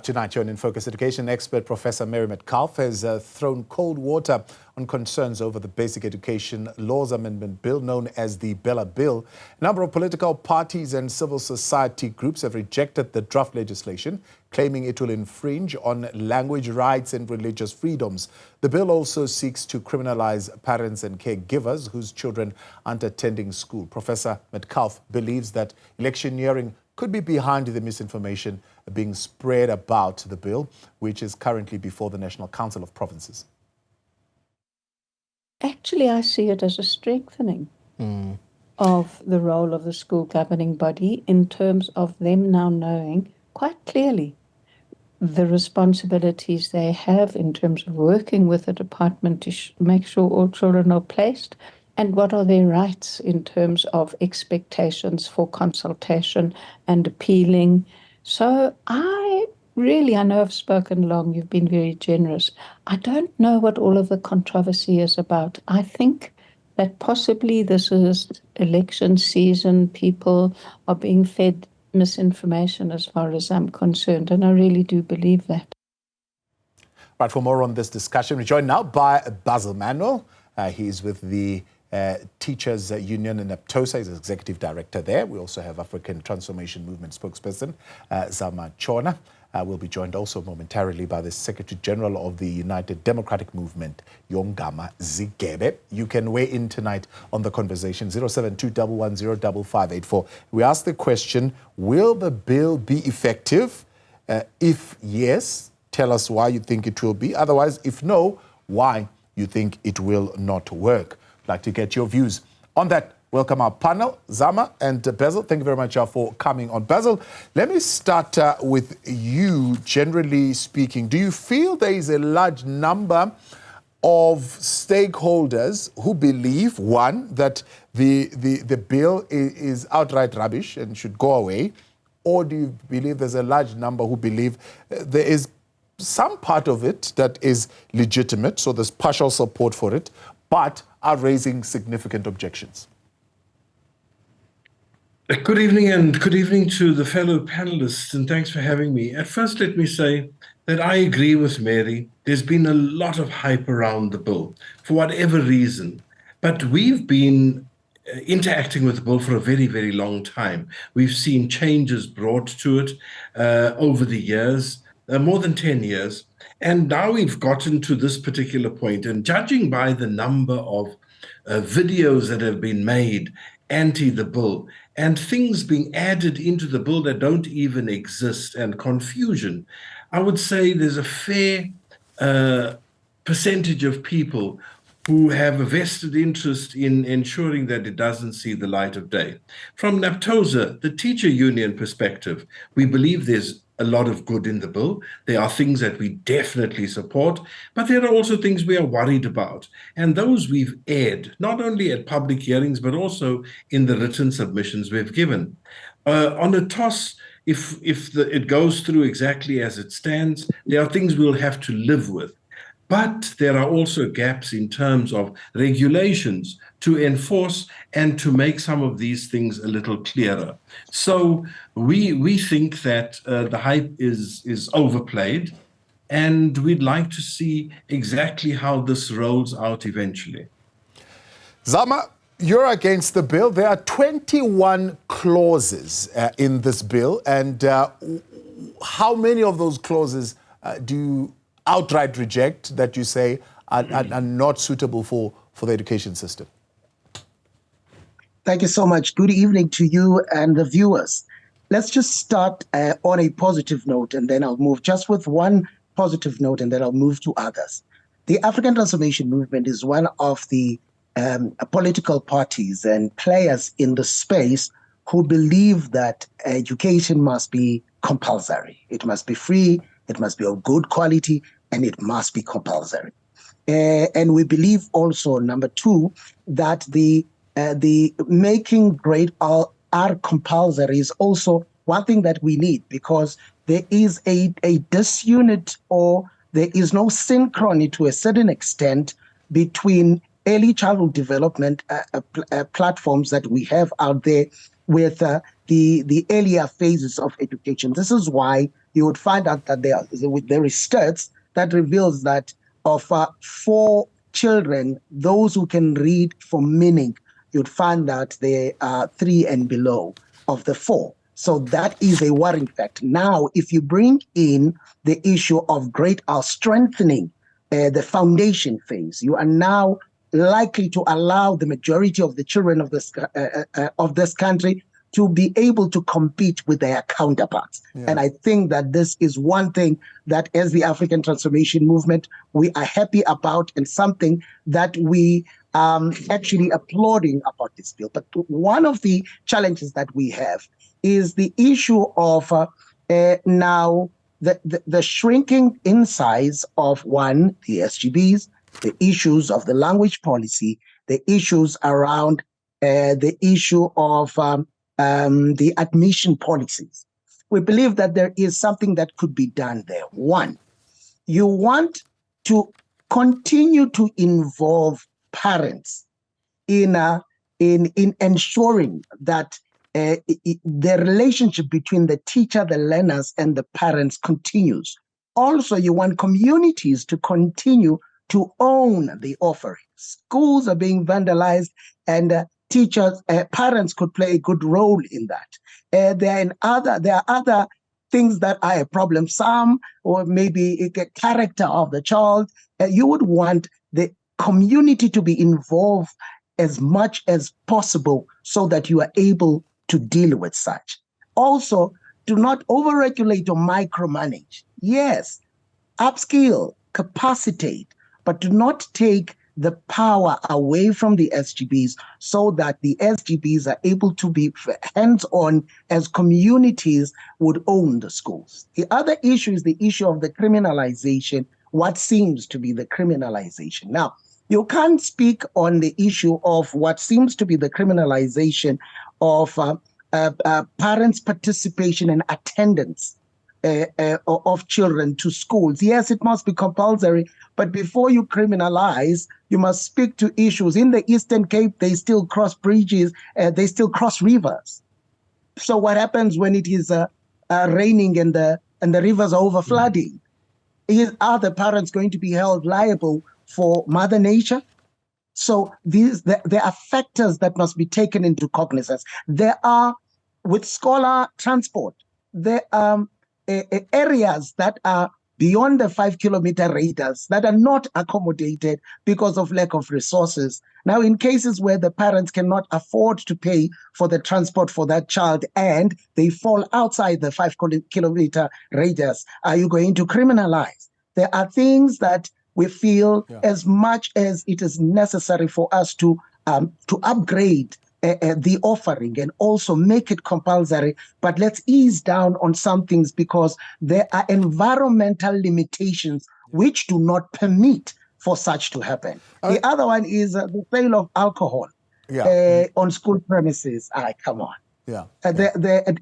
tonight, you're in Focus. Education expert Professor Mary Metcalf has thrown cold water on concerns over the Basic Education Laws Amendment Bill, known as the Bela Bill. A number of political parties and civil society groups have rejected the draft legislation, claiming it will infringe on language rights and religious freedoms. The bill also seeks to criminalize parents and caregivers whose children aren't attending school. Professor Metcalf believes that electioneering could be behind the misinformation being spread about the bill, which is currently before the National Council of Provinces. Actually, I see it as a strengthening of the role of the school governing body in terms of them now knowing quite clearly the responsibilities they have in terms of working with the department to make sure all children are placed, and what are their rights in terms of expectations for consultation and appealing. So I know I've spoken long, you've been very generous. I don't know what all of the controversy is about. I think that possibly this is election season, people are being fed misinformation as far as I'm concerned, and I really do believe that. Right, for more on this discussion, we're joined now by Basil Manuel. He's with the Teachers Union in Naptosa. He's Executive Director there. We also have African Transformation Movement spokesperson, Zama Ntshona. We'll be joined also momentarily by the Secretary General of the United Democratic Movement, Yongama Zigebe. You can weigh in tonight on the conversation, 072-110-5584. We ask the question, will the bill be effective? If yes, tell us why you think it will be. Otherwise, if no, why you think it will not work. I'd like to get your views on that. Welcome our panel, Zama and Basil. Thank you very much for coming on. Basil, let me start with you. Generally speaking, do you feel there is a large number of stakeholders who believe, one, that the bill is outright rubbish and should go away? Or do you believe there's a large number who believe there is some part of it that is legitimate, so there's partial support for it, but are raising significant objections? Good evening, and good evening to the fellow panelists, and thanks for having me. At first, let me say that I agree with Mary. There's been a lot of hype around the bill, for whatever reason. But we've been interacting with the bill for a very, very long time. We've seen changes brought to it over the years, more than 10 years. And now we've gotten to this particular point. And judging by the number of videos that have been made anti the bill, and things being added into the bill that don't even exist, and confusion, I would say there's a fair percentage of people who have a vested interest in ensuring that it doesn't see the light of day. From Naptosa, the teacher union perspective, we believe there's a lot of good in the bill. There are things that we definitely support, but there are also things we are worried about. And those we've aired, not only at public hearings, but also in the written submissions we've given. On a toss, if it goes through exactly as it stands, there are things we'll have to live with. But there are also gaps in terms of regulations to enforce and to make some of these things a little clearer. So we think that the hype is overplayed, and we'd like to see exactly how this rolls out eventually. Zama, you're against the bill. There are 21 clauses in this bill, and how many of those clauses do you outright reject, that you say are not suitable for the education system? Thank you so much. Good evening to you and the viewers. Let's just start on a positive note, and then I'll move just with one positive note, and then I'll move to others. The African Transformation Movement is one of the political parties and players in the space who believe that education must be compulsory. It must be free, it must be of good quality, and it must be compulsory. And we believe also, number two, that the making grade R compulsory is also one thing that we need, because there is a disunit, or there is no synchrony to a certain extent between early childhood development platforms that we have out there with the earlier phases of education. This is why you would find out that there is stats that reveals that of 4 children, those who can read for meaning, you'd find that they are 3 and below of the 4. So that is a worrying fact. Now, if you bring in the issue of strengthening the foundation phase, you are now likely to allow the majority of the children of this country to be able to compete with their counterparts. Yeah. And I think that this is one thing that as the African Transformation Movement, we are happy about and something that we actually applauding about this bill. But one of the challenges that we have is the issue of now the shrinking in size of the SGBs, the issues of the language policy, the issues around the issue of the admission policies. We believe that there is something that could be done there. One, you want to continue to involve parents in ensuring that the relationship between the teacher, the learners, and the parents continues. Also, you want communities to continue to own the offerings. Schools are being vandalized, and teachers, parents could play a good role in that. There are other things that are a problem. Some, or maybe a character of the child. You would want the community to be involved as much as possible so that you are able to deal with such. Also, do not overregulate or micromanage. Yes, upskill, capacitate, but do not take the power away from the SGBs so that the SGBs are able to be hands-on as communities would own the schools. The other issue is the issue of the criminalization, what seems to be the criminalization. Now, you can't speak on the issue of what seems to be the criminalization of parents' participation and attendance of children to schools. Yes, it must be compulsory, but before you criminalize, you must speak to issues. In the Eastern Cape, they still cross bridges, they still cross rivers. So what happens when it is raining and the rivers are over flooding? Are the parents going to be held liable for Mother Nature? So there are factors that must be taken into cognizance. There are, with scholar transport, there are areas that are beyond the 5-kilometer radius that are not accommodated because of lack of resources. Now, in cases where the parents cannot afford to pay for the transport for that child and they fall outside the 5-kilometer radius, are you going to criminalize? There are things that we feel, as much as it is necessary for us to upgrade the offering and also make it compulsory, but let's ease down on some things because there are environmental limitations which do not permit for such to happen. The other one is the sale of alcohol on school premises. Come on.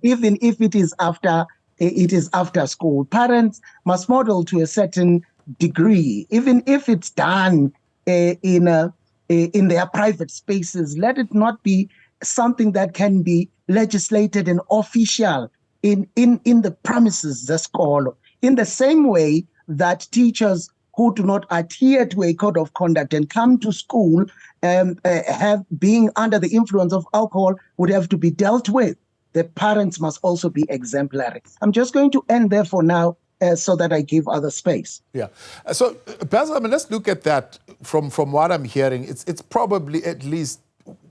Even if it is after school, parents must model to a certain degree, even if it's done in their private spaces. Let it not be something that can be legislated and official in the premises, the school. In the same way that teachers who do not adhere to a code of conduct and come to school being under the influence of alcohol would have to be dealt with. The parents must also be exemplary. I'm just going to end there for now, so that I give other space. Yeah. So, Basil, let's look at that from what I'm hearing. It's probably at least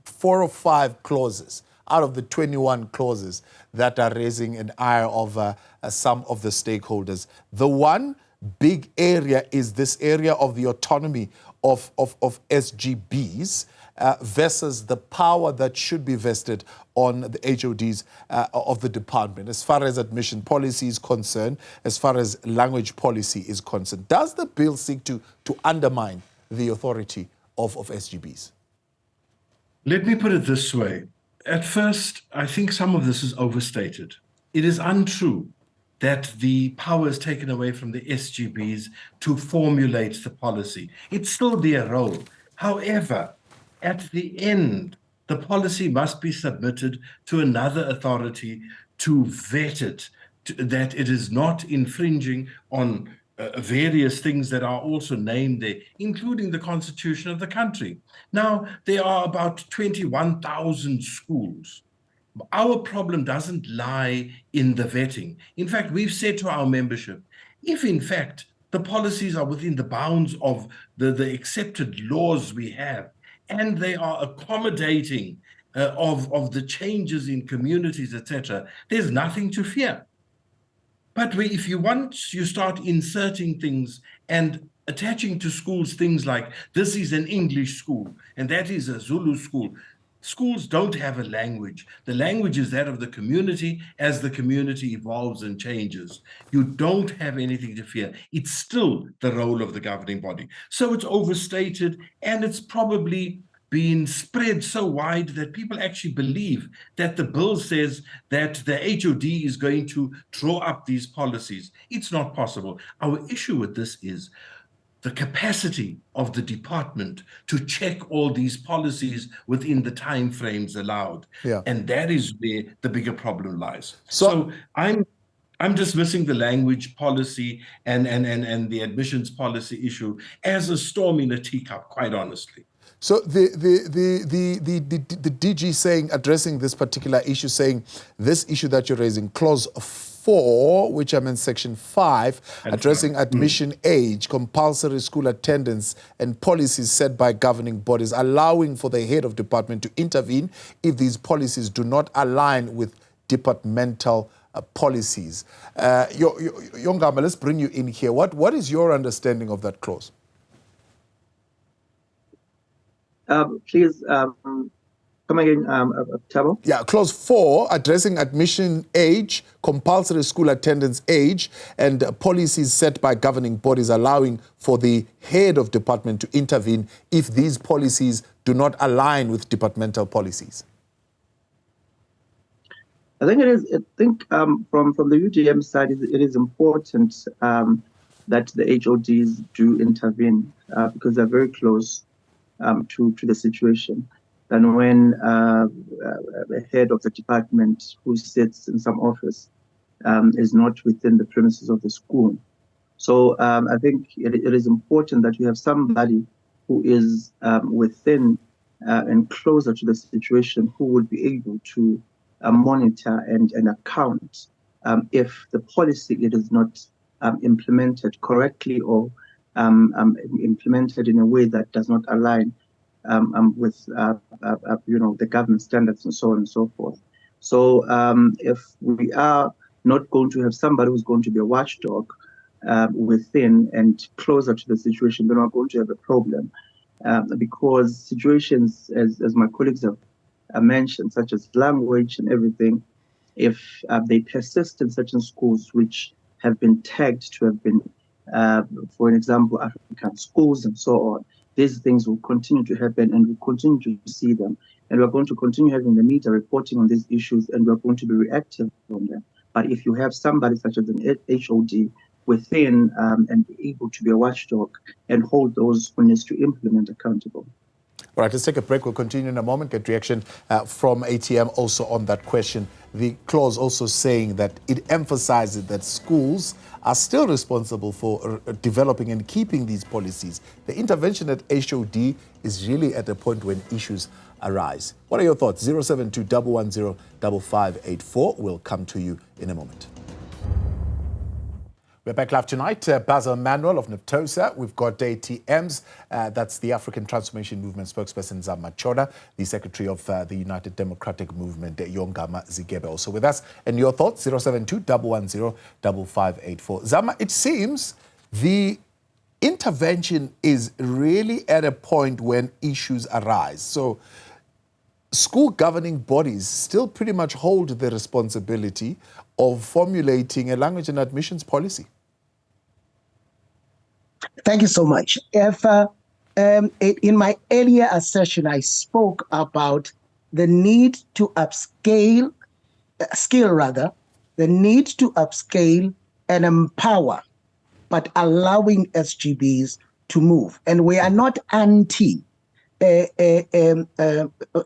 4 or 5 clauses out of the 21 clauses that are raising an ire of some of the stakeholders. The one big area is this area of the autonomy of SGBs versus the power that should be vested on the HODs of the department as far as admission policy is concerned, as far as language policy is concerned. Does the bill seek to undermine the authority of SGBs? Let me put it this way. At first, I think some of this is overstated. It is untrue that the power is taken away from the SGBs to formulate the policy. It's still their role. However, at the end, the policy must be submitted to another authority to vet it, that it is not infringing on various things that are also named there, including the constitution of the country. Now, there are about 21,000 schools. Our problem doesn't lie in the vetting. In fact, we've said to our membership, if in fact the policies are within the bounds of the accepted laws we have, and they are accommodating of the changes in communities, etc., there's nothing to fear. But if you start inserting things and attaching to schools things like this is an English school and that is a Zulu school. Schools don't have a language. The language is that of the community as the community evolves and changes. You don't have anything to fear. It's still the role of the governing body. So it's overstated, and it's probably been spread so wide that people actually believe that the bill says that the HOD is going to draw up these policies. It's not possible. Our issue with this is the capacity of the department to check all these policies within the time frames allowed. Yeah. And that is where the bigger problem lies. So I'm dismissing the language policy and the admissions policy issue as a storm in a teacup, quite honestly. So the DG saying, addressing this particular issue, saying this issue that you're raising, clause 4, which I'm in section 5, addressing admission age, compulsory school attendance, and policies set by governing bodies, allowing for the head of department to intervene if these policies do not align with departmental policies. Yongama, let's bring you in here. What is your understanding of that clause? Please come again, Tabo. Yeah, clause 4, addressing admission age, compulsory school attendance age, and policies set by governing bodies, allowing for the head of department to intervene if these policies do not align with departmental policies. I think it is. I think from the UGM side, it is important that the HODs do intervene because they're very close to the situation. And when the head of the department who sits in some office is not within the premises of the school. So I think it is important that you have somebody who is within and closer to the situation who will be able to monitor and account if the policy it is not implemented correctly or implemented in a way that does not align with the government standards and so on and so forth. So if we are not going to have somebody who's going to be a watchdog within and closer to the situation, then we're going to have a problem because situations, as my colleagues have mentioned, such as language and everything, if they persist in certain schools which have been tagged to have been, for an example, African schools and so on, these things will continue to happen and we'll continue to see them. And we're going to continue having the media reporting on these issues and we're going to be reactive on them. But if you have somebody such as an HOD within and be able to be a watchdog and hold those who needs to implement accountable. All right, let's take a break. We'll continue in a moment. Get reaction from ATM also on that question. The clause also saying that it emphasizes that schools are still responsible for developing and keeping these policies. The intervention at HOD is really at a point when issues arise. What are your thoughts? 072-110-5584. We'll come to you in a moment. We're back live tonight. Basil Manuel of Naptosa. We've got ATMs. That's the African Transformation Movement spokesperson, Zama, the Secretary of the United Democratic Movement, Yongama, Zigebe, also with us. And your thoughts, 072-110-5584. Zama, it seems the intervention is really at a point when issues arise. So school governing bodies still pretty much hold the responsibility of formulating a language and admissions policy. Thank you so much. If in my earlier session, I spoke about the need to the need to upscale and empower, but allowing SGBs to move. And we are not anti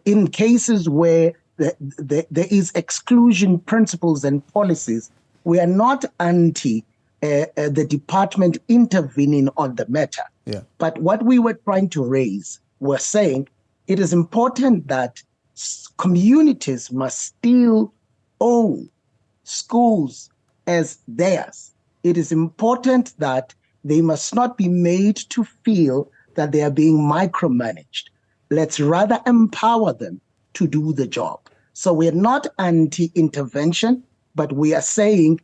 in cases where there is exclusion principles and policies, we are not anti the department intervening on the matter. Yeah. But what we were trying to raise was saying it is important that communities must still own schools as theirs. It is important that they must not be made to feel that they are being micromanaged. Let's rather empower them to do the job. So we're not anti-intervention, but we are saying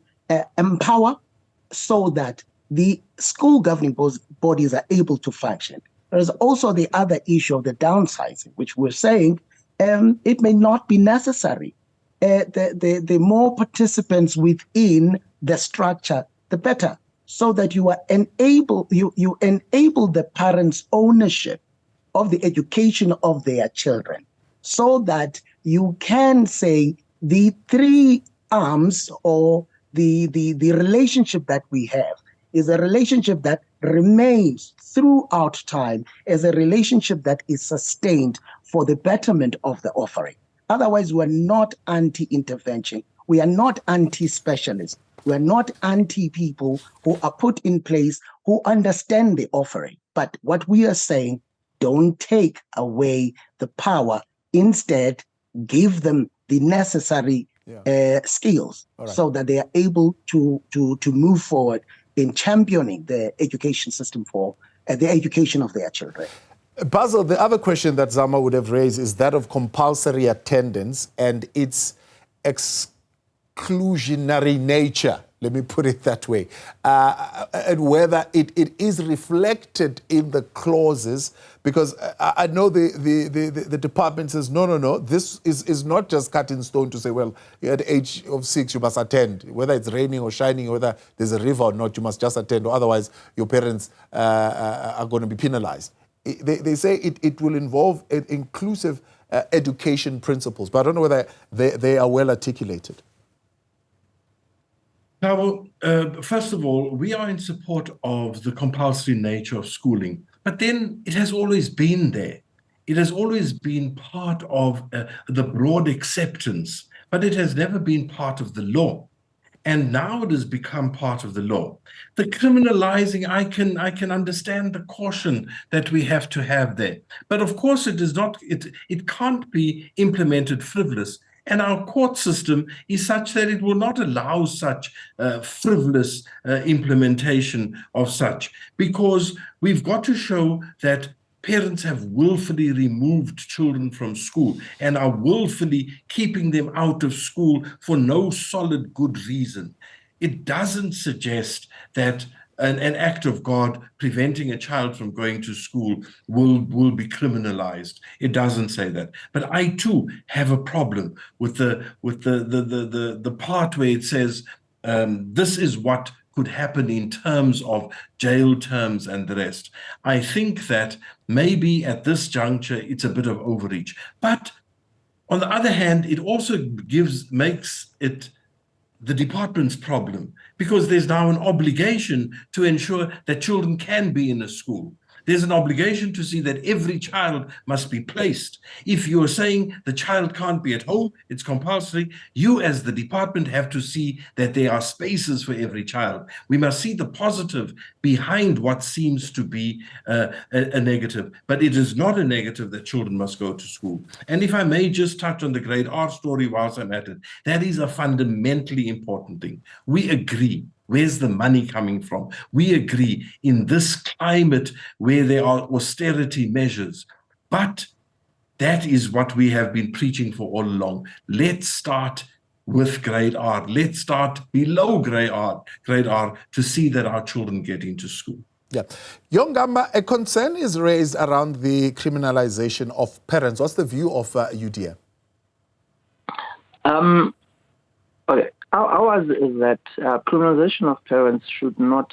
empower so that the school governing bodies are able to function. There's also the other issue of the downsizing, which we're saying it may not be necessary. The more participants within the structure, the better, so that you enable the parents' ownership of the education of their children, so that you can say the three arms or the relationship that we have is a relationship that remains throughout time as a relationship that is sustained for the betterment of the offering. Otherwise, we're not anti-intervention. We are not anti-specialists. We're not anti-people who are put in place who understand the offering. But what we are saying, don't take away the power. Instead, give them the necessary skills so that they are able to move forward in championing the education system for the education of their children. Basil, the other question that Zama would have raised is that of compulsory attendance and its exclusionary nature, let me put it that way, and whether it is reflected in the clauses, because I know the department says, no, this is not just cut in stone to say, well, at the age of 6 you must attend, whether it's raining or shining, whether there's a river or not, you must just attend, or otherwise your parents are going to be penalized. They say it will involve inclusive education principles, but I don't know whether they are well articulated. Now, first of all, we are in support of the compulsory nature of schooling, but then it has always been there. It has always been part of the broad acceptance, but it has never been part of the law. And now it has become part of the law. The criminalizing, I can understand the caution that we have to have there. But of course, it is not. It can't be implemented frivolous. And our court system is such that it will not allow such frivolous implementation of such, because we've got to show that parents have willfully removed children from school and are willfully keeping them out of school for no solid good reason. It doesn't suggest that an act of God preventing a child from going to school will be criminalized. It doesn't say that. But I too have a problem with the part where it says this is what could happen in terms of jail terms and the rest. I think that maybe at this juncture it's a bit of overreach. But on the other hand, it also makes it the department's problem, because there's now an obligation to ensure that children can be in a school. There's an obligation to see that every child must be placed. If you're saying the child can't be at home, it's compulsory, you as the department have to see that there are spaces for every child. We must see the positive behind what seems to be a negative. But it is not a negative that children must go to school. And if I may just touch on the grade R story whilst I'm at it, that is a fundamentally important thing. We agree. Where's the money coming from? We agree in this climate where there are austerity measures, but that is what we have been preaching for all along. Let's start with grade R. Let's start below grade R to see that our children get into school. Yeah. Yongama, a concern is raised around the criminalization of parents. What's the view of UDM? Okay. Ours is that criminalization of parents should not,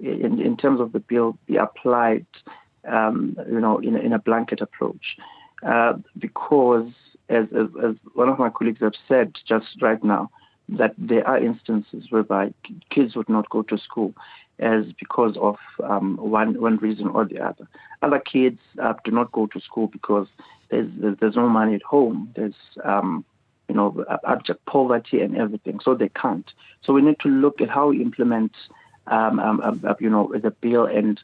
in terms of the bill, be applied, in a blanket approach, because as one of my colleagues have said just right now, that there are instances whereby kids would not go to school as because of one reason or the other. Other kids do not go to school because there's no money at home. There's abject poverty and everything, so they can't. So we need to look at how we implement the bill and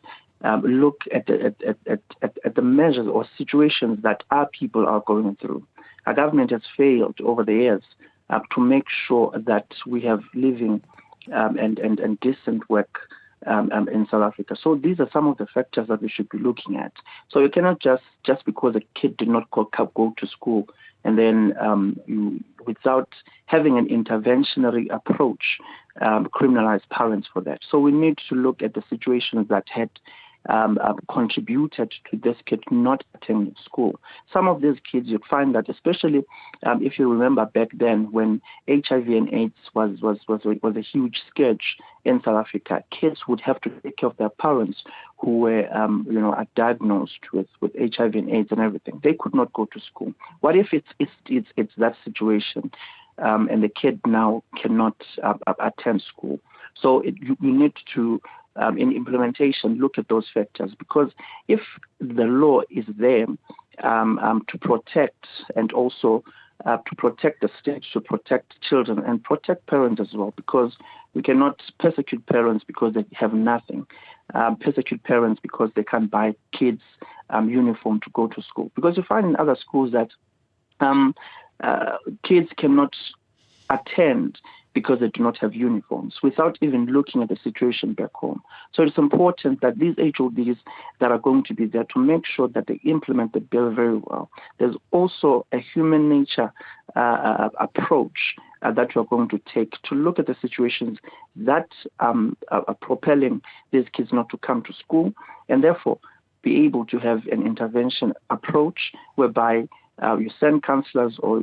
look at the measures or situations that our people are going through. Our government has failed over the years to make sure that we have living and decent work in South Africa. So these are some of the factors that we should be looking at. So you cannot just because a kid did not go to school and then without having an interventionary approach, criminalize parents for that. So we need to look at the situations that had contributed to this kid not attending school. Some of these kids, you'd find that, especially if you remember back then when HIV and AIDS was a huge scourge in South Africa, kids would have to take care of their parents who were are diagnosed with HIV and AIDS and everything. They could not go to school. What if it's that situation and the kid now cannot attend school? So you need to in implementation, look at those factors, because if the law is there to protect and also to protect the state, to protect children and protect parents as well, because we cannot persecute parents because they have nothing, persecute parents because they can't buy kids uniform to go to school. Because you find in other schools that kids cannot attend because they do not have uniforms, without even looking at the situation back home. So it's important that these HODs that are going to be there to make sure that they implement the bill very well. There's also a human nature approach that we're going to take to look at the situations that are propelling these kids not to come to school, and therefore be able to have an intervention approach whereby you send counselors or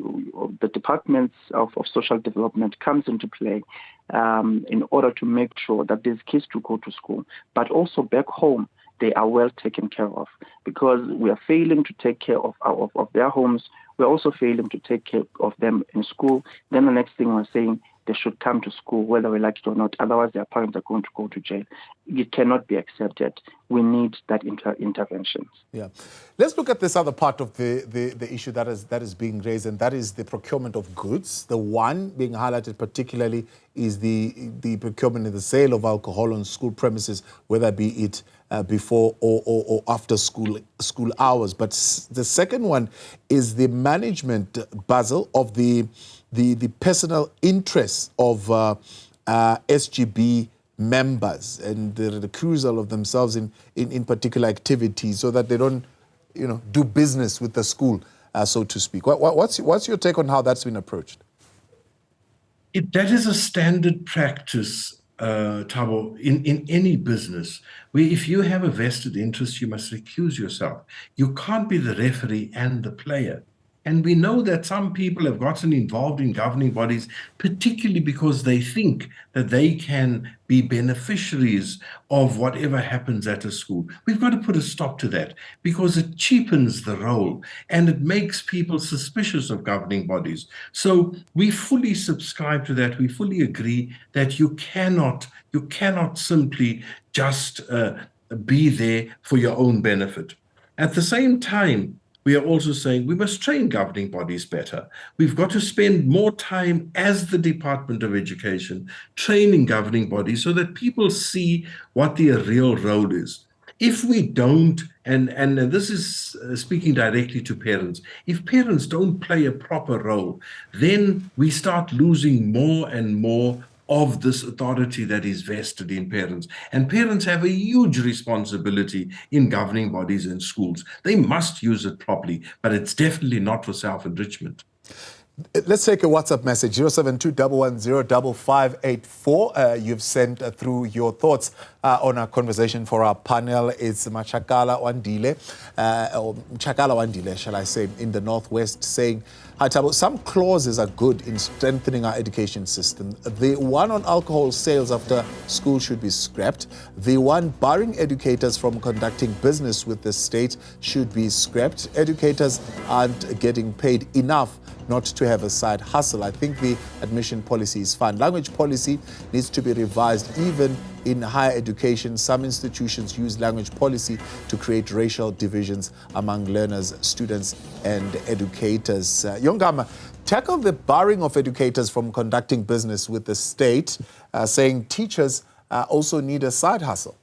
the departments of social development comes into play in order to make sure that these kids do go to school, but also back home they are well taken care of, because we are failing to take care of their homes. We're also failing to take care of them in school. Then the next thing we're saying, they should come to school, whether we like it or not. Otherwise, their parents are going to go to jail. It cannot be accepted. We need that intervention. Yeah. Let's look at this other part of the issue that is being raised, and that is the procurement of goods. The one being highlighted particularly is the procurement and the sale of alcohol on school premises, whether be it before or after school hours. But the second one is the management, Basil, of the personal interests of SGB members and the recusal of themselves in particular activities, so that they don't, do business with the school, so to speak. What's your take on how that's been approached? That is a standard practice, Thabo, in any business, where if you have a vested interest, you must recuse yourself. You can't be the referee and the player. And we know that some people have gotten involved in governing bodies, particularly because they think that they can be beneficiaries of whatever happens at a school. We've got to put a stop to that, because it cheapens the role and it makes people suspicious of governing bodies. So we fully subscribe to that. We fully agree that you cannot simply just be there for your own benefit. At the same time, we are also saying we must train governing bodies better. We've got to spend more time as the Department of Education training governing bodies so that people see what their real role is. If we don't, and this is speaking directly to parents, if parents don't play a proper role, then we start losing more and more of this authority that is vested in parents. And parents have a huge responsibility in governing bodies and schools. They must use it properly, but it's definitely not for self-enrichment. Let's take a WhatsApp message, 072-110-5584. You've sent through your thoughts on our conversation for our panel. It's Machakala Wandile, or Mchakala Wandile, shall I say, in the Northwest, saying, "Hi, Thabo, some clauses are good in strengthening our education system. The one on alcohol sales after school should be scrapped. The one barring educators from conducting business with the state should be scrapped. Educators aren't getting paid enough not to have a side hustle. I think the admission policy is fine. Language policy needs to be revised. Even in higher education, some institutions use language policy to create racial divisions among learners, students, and educators. Yongama, tackle the barring of educators from conducting business with the state, saying teachers also need a side hustle.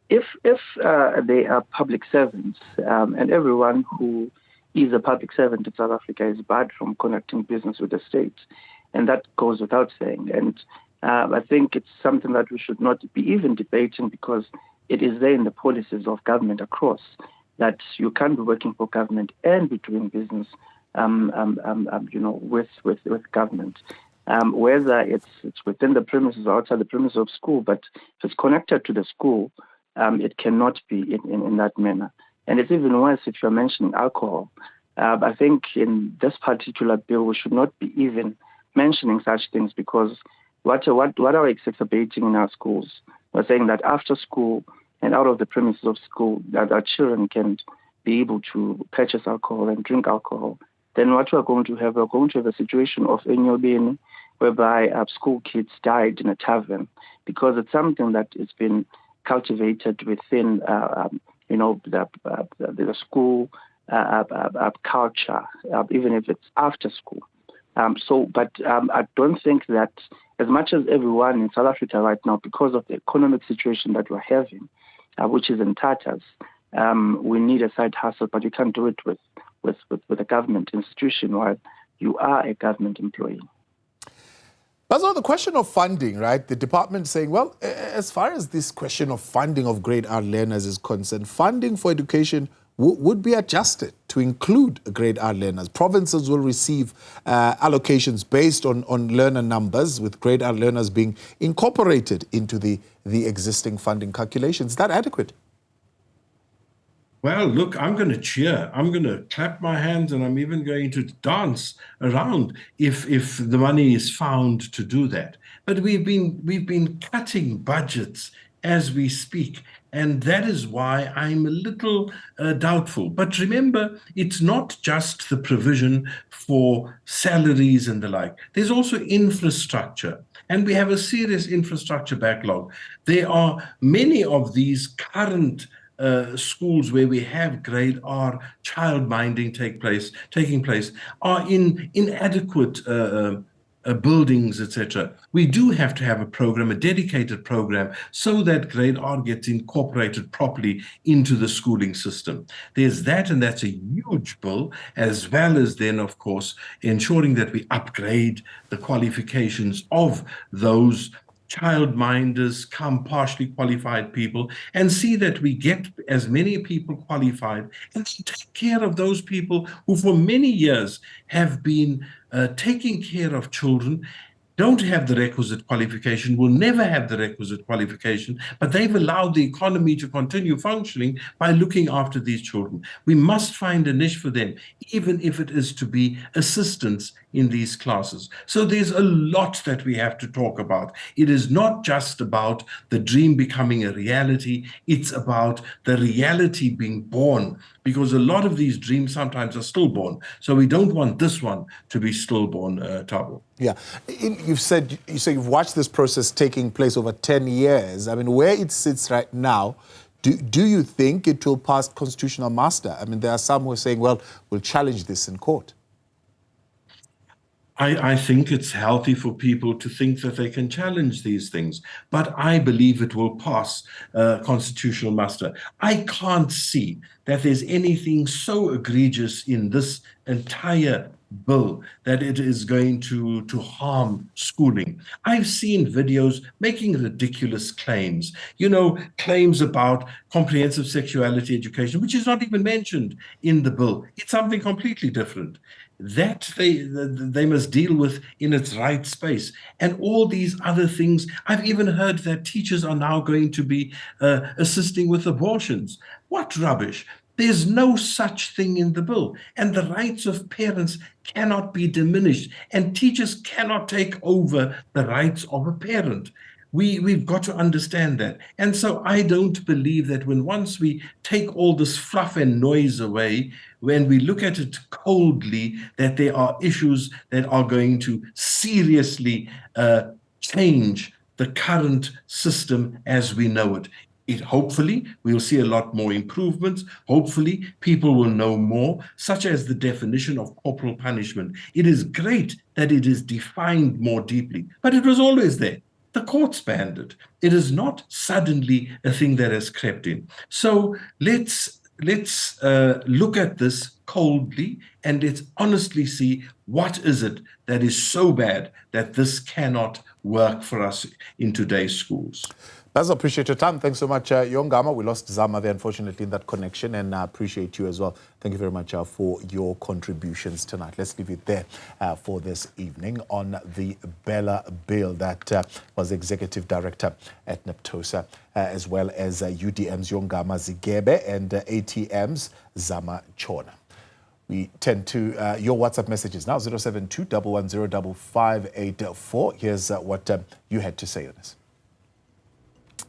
If they are public servants, and everyone who is a public servant in South Africa is barred from conducting business with the state, and that goes without saying. And I think it's something that we should not be even debating, because it is there in the policies of government across that you can't be working for government and be doing business, with government. Whether it's within the premises or outside the premises of school, but if it's connected to the school, it cannot be in that manner. And it's even worse if you're mentioning alcohol. I think in this particular bill, we should not be even mentioning such things, because what are we exacerbating in our schools? We're saying that after school and out of the premises of school, that our children can be able to purchase alcohol and drink alcohol. Then what we're going to have a situation of enyobeni, whereby school kids died in a tavern, because it's something that has been cultivated within, the school culture, even if it's after school. But I don't think that, as much as everyone in South Africa right now, because of the economic situation that we're having, which is in tatters, we need a side hustle, but you can't do it with a government institution while you are a government employee. Basil, the question of funding, right? The department saying, well, as far as this question of funding of grade R learners is concerned, funding for education would be adjusted to include grade R learners. Provinces will receive allocations based on learner numbers, with grade R learners being incorporated into the existing funding calculations. Is that adequate? Well, look, I'm going to cheer. I'm going to clap my hands, and I'm even going to dance around if the money is found to do that. But we've been cutting budgets as we speak, and that is why I'm a little doubtful. But remember, it's not just the provision for salaries and the like. There's also infrastructure, and we have a serious infrastructure backlog. There are many of these current schools where we have grade R child minding taking place are in inadequate buildings, etc. We do have to have a program, a dedicated program, so that grade R gets incorporated properly into the schooling system. There's that, and that's a huge bill, as well as then, of course, ensuring that we upgrade the qualifications of those childminders, come partially qualified people, and see that we get as many people qualified and take care of those people who for many years have been taking care of children, don't have the requisite qualification, will never have the requisite qualification, but they've allowed the economy to continue functioning by looking after these children. We must find a niche for them, even if it is to be assistants in these classes. So there's a lot that we have to talk about. It is not just about the dream becoming a reality, it's about the reality being born, because a lot of these dreams sometimes are stillborn. So we don't want this one to be stillborn, Thabo. Yeah, you say you've watched this process taking place over 10 years. I mean, where it sits right now, do you think it will pass constitutional muster? I mean, there are some who are saying, well, we'll challenge this in court. I think it's healthy for people to think that they can challenge these things, but I believe it will pass constitutional muster. I can't see that there's anything so egregious in this entire bill that it is going to harm schooling. I've seen videos making ridiculous claims, claims about comprehensive sexuality education, which is not even mentioned in the bill. It's something completely different that they must deal with in its right space. And all these other things, I've even heard that teachers are now going to be assisting with abortions. What rubbish. There's no such thing in the bill, and the rights of parents cannot be diminished, and teachers cannot take over the rights of a parent. We've got to understand that. And so I don't believe that once we take all this fluff and noise away, when we look at it coldly, that there are issues that are going to seriously change the current system as we know it. Hopefully, we'll see a lot more improvements. Hopefully, people will know more, such as the definition of corporal punishment. It is great that it is defined more deeply, but it was always there. The courts banned it. It is not suddenly a thing that has crept in. So let's look at this coldly and let's honestly see what is it that is so bad that this cannot work for us in today's schools. Basil, appreciate your time. Thanks so much, Yongama. We lost Zama there, unfortunately, in that connection, and I appreciate you as well. Thank you very much for your contributions tonight. Let's leave it there for this evening on the Bela bill that was Executive Director at Naptosa, as well as UDM's Yongama Zigebe and ATM's Zama Ntshona. We tend to your WhatsApp messages now, 072-110-5584. Here's what you had to say on this.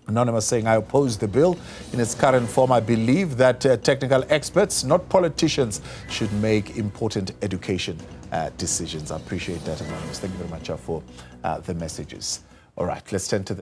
Anonymous saying, I oppose the bill in its current form. I believe that technical experts, not politicians, should make important education decisions. I appreciate that, Anonymous. Thank you very much for the messages. All right, let's turn to the